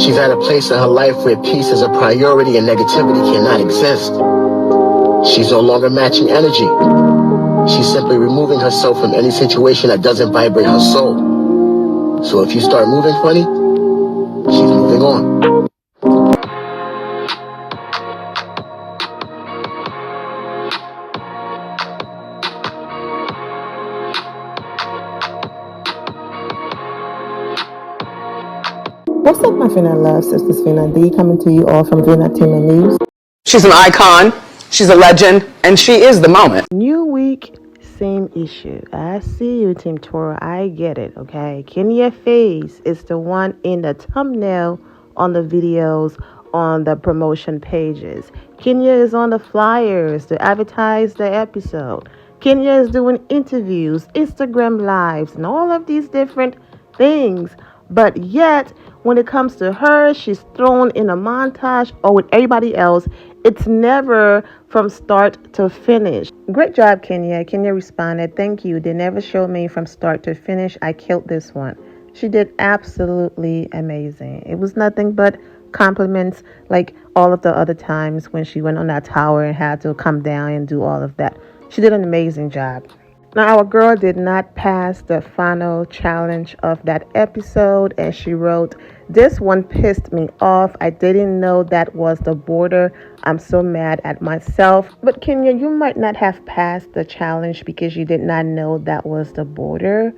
She's at a place in her life where peace is a priority and negativity cannot exist. She's no longer matching energy. She's simply removing herself from any situation that doesn't vibrate her soul. So if you start moving funny, she's moving on. What's up, my Vina loves? This is Vina D coming to you all from Vina Team and News. She's an icon, she's a legend, and she is the moment. New week, same issue. I see you, Team Toro. I get it, okay? Kenya face is the one in the thumbnail on the videos on the promotion pages. Kenya is on the flyers to advertise the episode. Kenya is doing interviews, Instagram lives, and all of these different things. But yet, when it comes to her, she's thrown in a montage, or with everybody else, it's never from start to finish. Great job, Kenya. Kenya responded, "Thank you. They never showed me from start to finish. I killed this one." She did absolutely amazing. It was nothing but compliments, like all of the other times when she went on that tower and had to come down and do all of that. She did an amazing job. Now, our girl did not pass the final challenge of that episode, and she wrote, "This one pissed me off. I didn't know that was the border. I'm so mad at myself." But Kenya, you might not have passed the challenge because you did not know that was the border,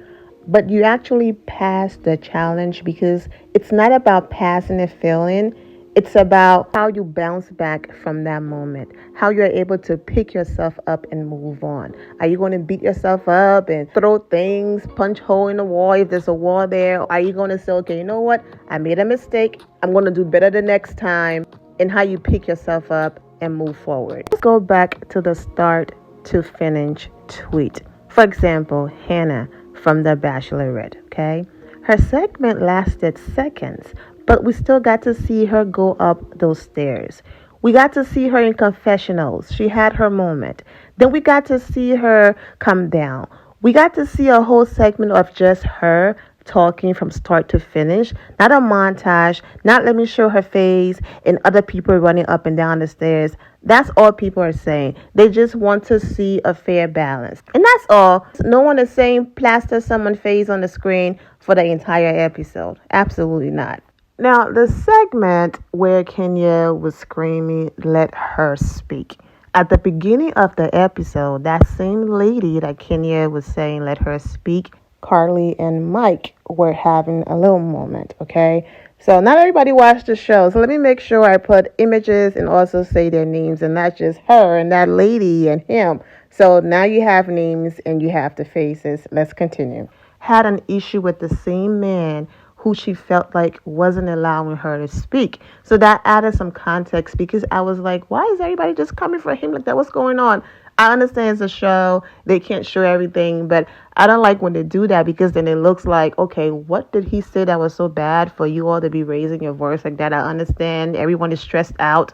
but you actually passed the challenge because it's not about passing and failing. It's about how you bounce back from that moment, how you're able to pick yourself up and move on. Are you going to beat yourself up and throw things, punch hole in the wall if there's a wall there? Are you going to say, okay, you know what? I made a mistake. I'm going to do better the next time. And how you pick yourself up and move forward. Let's go back to the start to finish tweet. For example, Hannah from The Bachelorette, okay? Her segment lasted seconds, but we still got to see her go up those stairs. We got to see her in confessionals. She had her moment. Then we got to see her come down. We got to see a whole segment of just her talking from start to finish. Not a montage, not let me show her face and other people running up and down the stairs. That's all people are saying. They just want to see a fair balance. And that's all. No one is saying plaster someone's face on the screen for the entire episode. Absolutely not. Now, the segment where Kenya was screaming, "Let her speak." At the beginning of the episode, that same lady that Kenya was saying, "Let her speak," Carly and Mike were having a little moment, okay? So not everybody watched the show. So let me make sure I put images and also say their names, and not just her and that lady and him. So now you have names and you have the faces. Let's continue. Had an issue with the same man who she felt like wasn't allowing her to speak. So that added some context because I was like, why is everybody just coming for him like that? What's going on? I understand it's a show. They can't show everything, but I don't like when they do that because then it looks like, okay, what did he say that was so bad for you all to be raising your voice like that? I understand everyone is stressed out.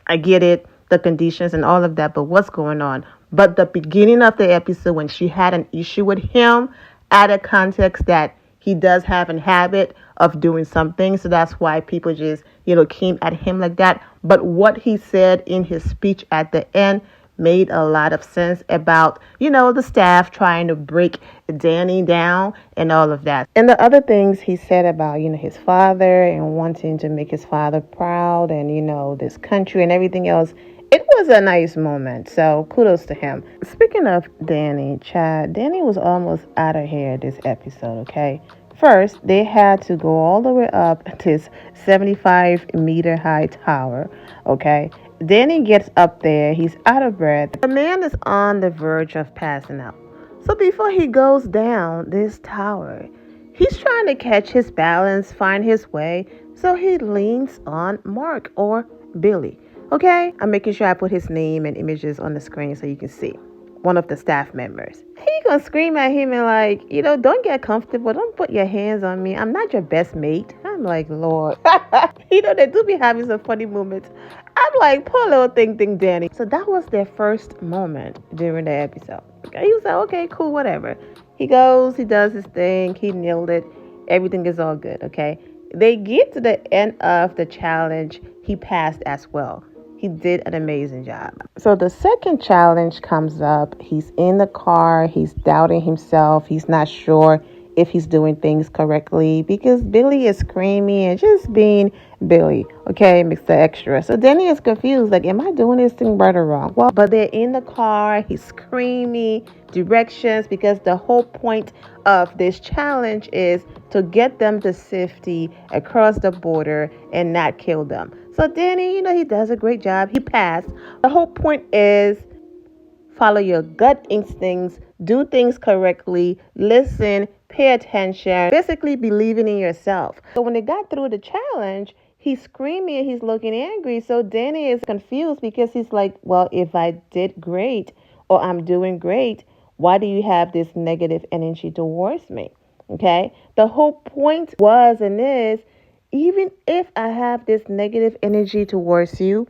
I get it, the conditions and all of that, but what's going on? But the beginning of the episode when she had an issue with him added context that he does have a habit of doing something. So that's why people just, came at him like that. But what he said in his speech at the end made a lot of sense about, the staff trying to break Danny down and all of that. And the other things he said about, his father and wanting to make his father proud and, this country and everything else. It was a nice moment, so kudos to him. Speaking of Danny, Danny was almost out of here this episode, okay? First, they had to go all the way up this 75-meter high tower, okay? Danny gets up there, he's out of breath. The man is on the verge of passing out. So before he goes down this tower, he's trying to catch his balance, find his way, so he leans on Mark or Billy. Okay, I'm making sure I put his name and images on the screen so you can see. One of the staff members. He gonna scream at him and like, don't get comfortable. Don't put your hands on me. I'm not your best mate. I'm like, Lord. They do be having some funny moments. I'm like, poor little thing, Danny. So that was their first moment during the episode. Okay, he was like, okay, cool, whatever. He goes, he does his thing. He nailed it. Everything is all good, okay? They get to the end of the challenge. He passed as well. He did an amazing job. So the second challenge comes up. He's in the car. He's doubting himself. He's not sure if he's doing things correctly because Billy is screaming and just being Billy, okay, Mr. Extra. So then he is confused, like, am I doing this thing right or wrong? Well, but they're in the car. He's screaming directions because the whole point of this challenge is to get them to safety across the border and not kill them. So Danny, he does a great job. He passed. The whole point is follow your gut instincts, do things correctly, listen, pay attention, basically believing in yourself. So when they got through the challenge, he's screaming, he's looking angry. So Danny is confused because he's like, well, if I did great or I'm doing great, why do you have this negative energy towards me? Okay? The whole point was and is, even if I have this negative energy towards you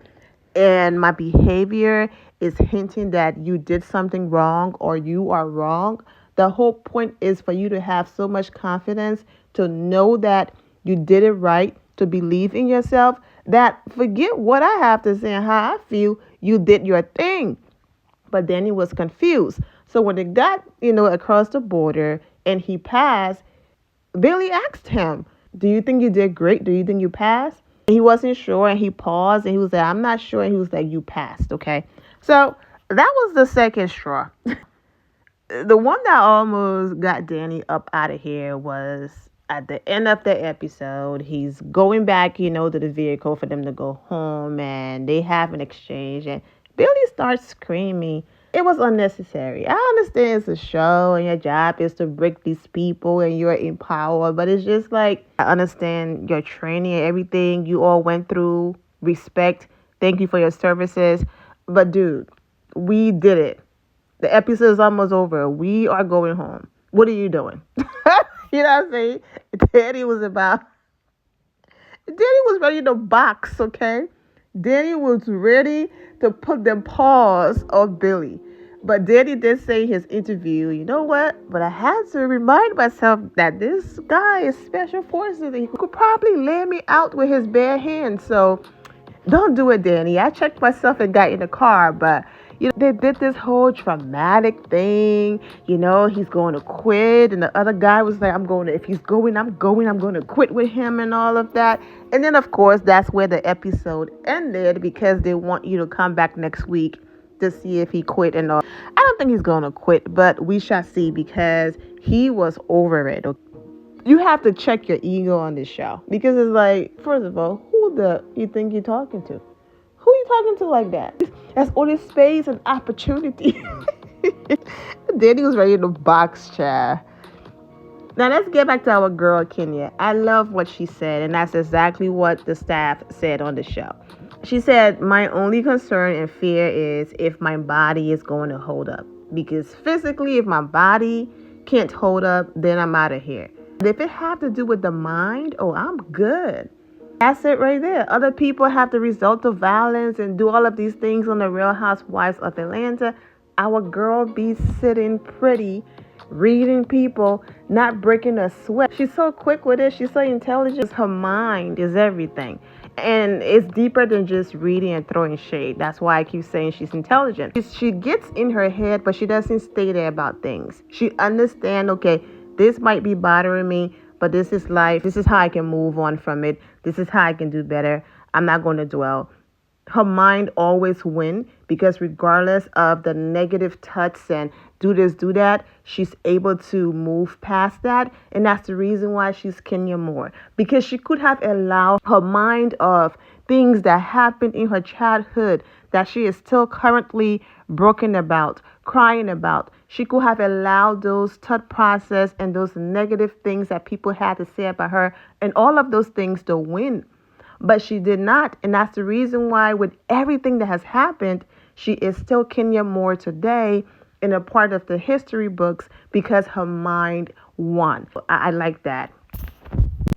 and my behavior is hinting that you did something wrong or you are wrong, the whole point is for you to have so much confidence to know that you did it right, to believe in yourself, that forget what I have to say and how I feel, you did your thing. But then he was confused. So when they got, across the border and he passed, Billy asked him, do you think you did great? Do you think you passed? And he wasn't sure and he paused and he was like, I'm not sure. And he was like, you passed, okay? So that was the second straw. The one that almost got Danny up out of here was at the end of the episode. He's going back, to the vehicle for them to go home and they have an exchange and Billy starts screaming. It was unnecessary. I understand it's a show and your job is to break these people and you're in power, but it's just like, I understand your training and everything you all went through. Respect. Thank you for your services. But dude, we did it. The episode is almost over. We are going home. What are you doing? You know what I'm saying? Danny was ready to box, okay? Danny was ready to put the paws on Billy. But Danny did say in his interview, you know what? But I had to remind myself that this guy is special forces and he could probably lay me out with his bare hands. So don't do it, Danny. I checked myself and got in the car, but they did this whole traumatic thing. He's going to quit. And the other guy was like, if he's going, I'm going to quit with him and all of that. And then, of course, that's where the episode ended because they want you to come back next week to see if he quit and all. I don't think he's going to quit, but we shall see because he was over it. You have to check your ego on this show because it's like, first of all, who the you think you're talking to? Who are you talking to like that? That's all this space and opportunity. Danny was ready to box, child. Now let's get back to our girl, Kenya. I love what she said, and that's exactly what the staff said on the show. She said, my only concern and fear is if my body is going to hold up. Because physically, if my body can't hold up, then I'm out of here. But if it have to do with the mind, I'm good. That's it right there. Other people have the result of violence and do all of these things on the Real Housewives of Atlanta. Our girl be sitting pretty, reading people, not breaking a sweat. She's so quick with it. She's so intelligent. Her mind is everything. And it's deeper than just reading and throwing shade. That's why I keep saying she's intelligent. She gets in her head, but she doesn't stay there about things. She understands, okay, this might be bothering me, but this is life. This is how I can move on from it. This is how I can do better. I'm not going to dwell. Her mind always wins because regardless of the negative thoughts and do this, do that, she's able to move past that. And that's the reason why she's Kenya Moore. Because she could have allowed her mind of things that happened in her childhood that she is still currently broken about, crying about. She could have allowed those thought process and those negative things that people had to say about her and all of those things to win. But she did not. And that's the reason why with everything that has happened, she is still Kenya Moore today in a part of the history books because her mind won. I like that.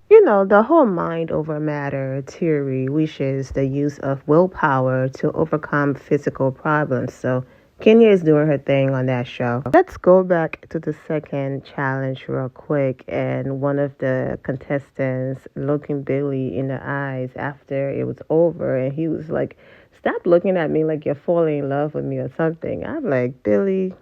The whole mind over matter theory wishes the use of willpower to overcome physical problems. So Kenya is doing her thing on that show. Let's go back to the second challenge real quick. And one of the contestants looking Billy in the eyes after it was over. And he was like, stop looking at me like you're falling in love with me or something. I'm like, Billy.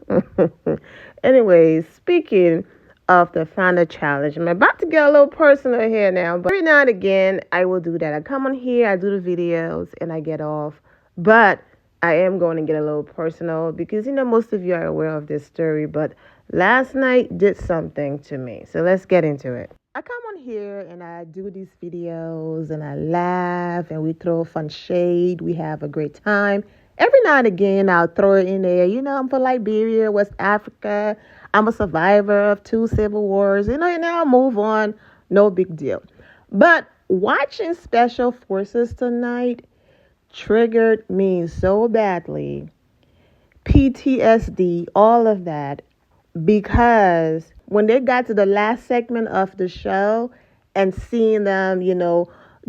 Anyways, speaking of the final challenge, I'm about to get a little personal here now. But every now and again, I will do that. I come on here, I do the videos, and I get off. But I am going to get a little personal because, most of you are aware of this story, but last night did something to me. So let's get into it. I come on here and I do these videos and I laugh and we throw fun shade. We have a great time. Every now and again, I'll throw it in there. I'm from Liberia, West Africa. I'm a survivor of 2 civil wars. And I'll move on. No big deal. But watching Special Forces tonight triggered me so badly. PTSD, all of that. Because when they got to the last segment of the show and seeing them,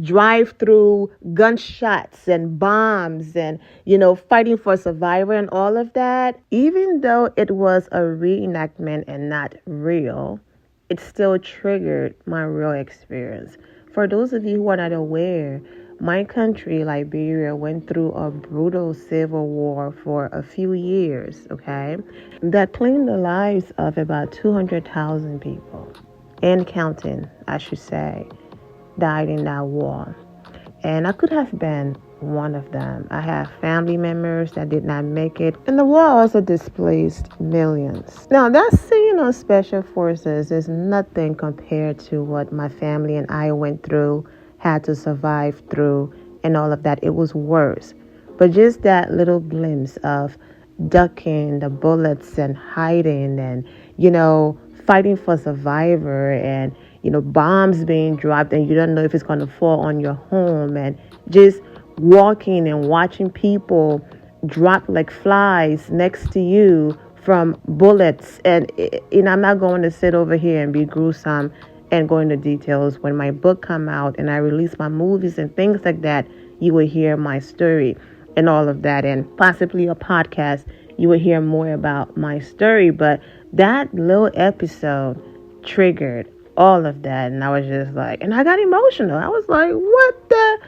drive through gunshots and bombs and, fighting for survivor and all of that, even though it was a reenactment and not real, it still triggered my real experience. For those of you who are not aware, my country, Liberia, went through a brutal civil war for a few years, okay, that claimed the lives of about 200,000 people, and counting, I should say, died in that war. And I could have been one of them. I have family members that did not make it, and the war also displaced millions. Now, that scene on Special Forces is nothing compared to what my family and I went through, had to survive through, and all of that. It was worse. But just that little glimpse of ducking the bullets and hiding and, fighting for survivor and, bombs being dropped and you don't know if it's going to fall on your home, and just walking and watching people drop like flies next to you from bullets. And, I'm not going to sit over here and be gruesome and go into details. When my book come out and I release my movies and things like that, you will hear my story and all of that, and possibly a podcast, you will hear more about my story. But that little episode triggered all of that, and I was just like, and I got emotional. I was like, what the?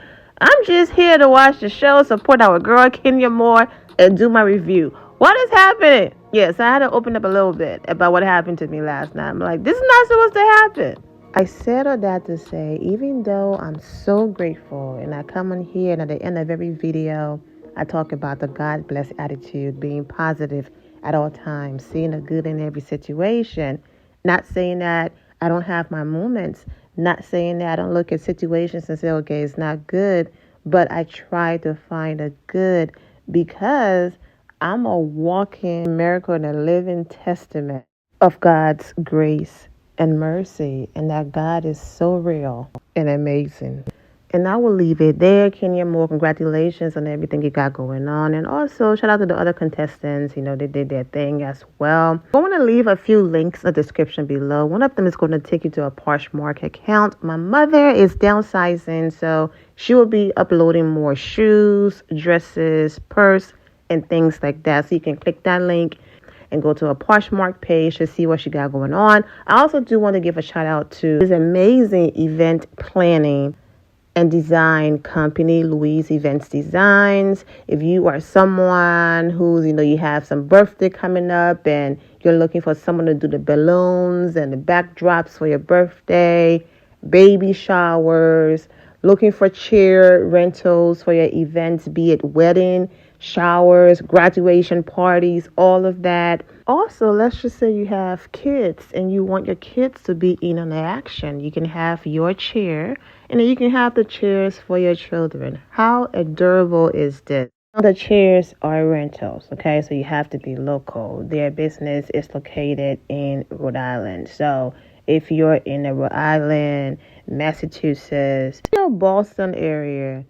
I'm just here to watch the show, support our girl Kenya Moore, and do my review. What is happening? Yes, I had to open up a little bit about what happened to me last night. I'm like, this is not supposed to happen. I said all that to say, even though I'm so grateful, and I come on here and at the end of every video, I talk about the God bless attitude, being positive at all times, seeing the good in every situation, not saying that I don't have my moments, not saying that I don't look at situations and say, okay, it's not good, but I try to find a good, because I'm a walking miracle and a living testament of God's grace and mercy, and that God is so real and amazing. And I will leave it there. Kenya Moore, congratulations on everything you got going on. And also, shout out to the other contestants. They did their thing as well. I want to leave a few links in the description below. One of them is going to take you to a Poshmark account. My mother is downsizing, so she will be uploading more shoes, dresses, purse, and things like that. So you can click that link and go to a Poshmark page to see what she got going on. I also do want to give a shout out to this amazing event planning and design company, Louise Events Designs. If you are someone who, you have some birthday coming up and you're looking for someone to do the balloons and the backdrops for your birthday, baby showers, looking for chair rentals for your events, be it wedding, showers, graduation parties, all of that. Also, let's just say you have kids and you want your kids to be in on the action. You can have your chair and then you can have the chairs for your children. How adorable is this? The chairs are rentals, okay? So you have to be local. Their business is located in Rhode Island. So if you're in the Rhode Island, Massachusetts, Boston area,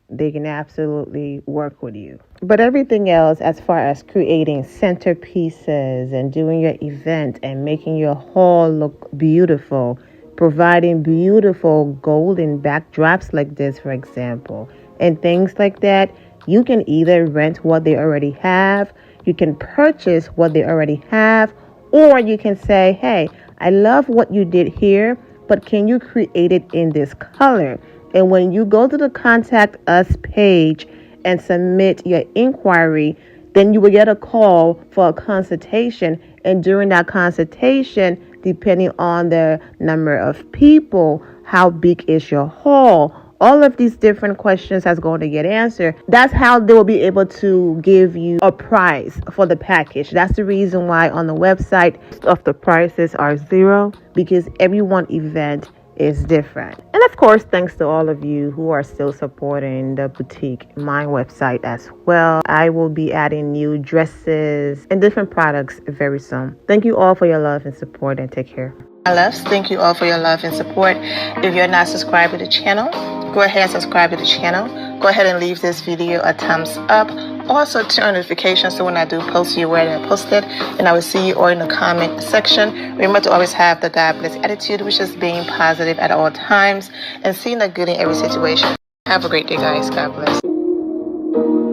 they can absolutely work with you. But everything else, as far as creating centerpieces and doing your event and making your hall look beautiful, providing beautiful golden backdrops like this, for example, and things like that, you can either rent what they already have, You can purchase what they already have, or you can say, hey, I love what you did here, but can you create it in this color? And when you go to the Contact Us page and submit your inquiry, then you will get a call for a consultation. And during that consultation, depending on the number of people, how big is your hall, all of these different questions that's going to get answered. That's how they will be able to give you a price for the package. That's the reason why on the website of the prices are zero, because every one event is different. And of course, thanks to all of you who are still supporting the boutique, my website as well. I will be adding new dresses and different products very soon. Thank you all for your love and support, and take care. My loves, thank you all for your love and support. If you're not subscribed to the channel, go ahead and subscribe to the channel. Go ahead and leave this video a thumbs up. Also turn on notifications so when I do post, you're aware that I posted. And I will see you all in the comment section. Remember to always have the God bless attitude, which is being positive at all times and seeing the good in every situation. Have a great day, guys. God bless.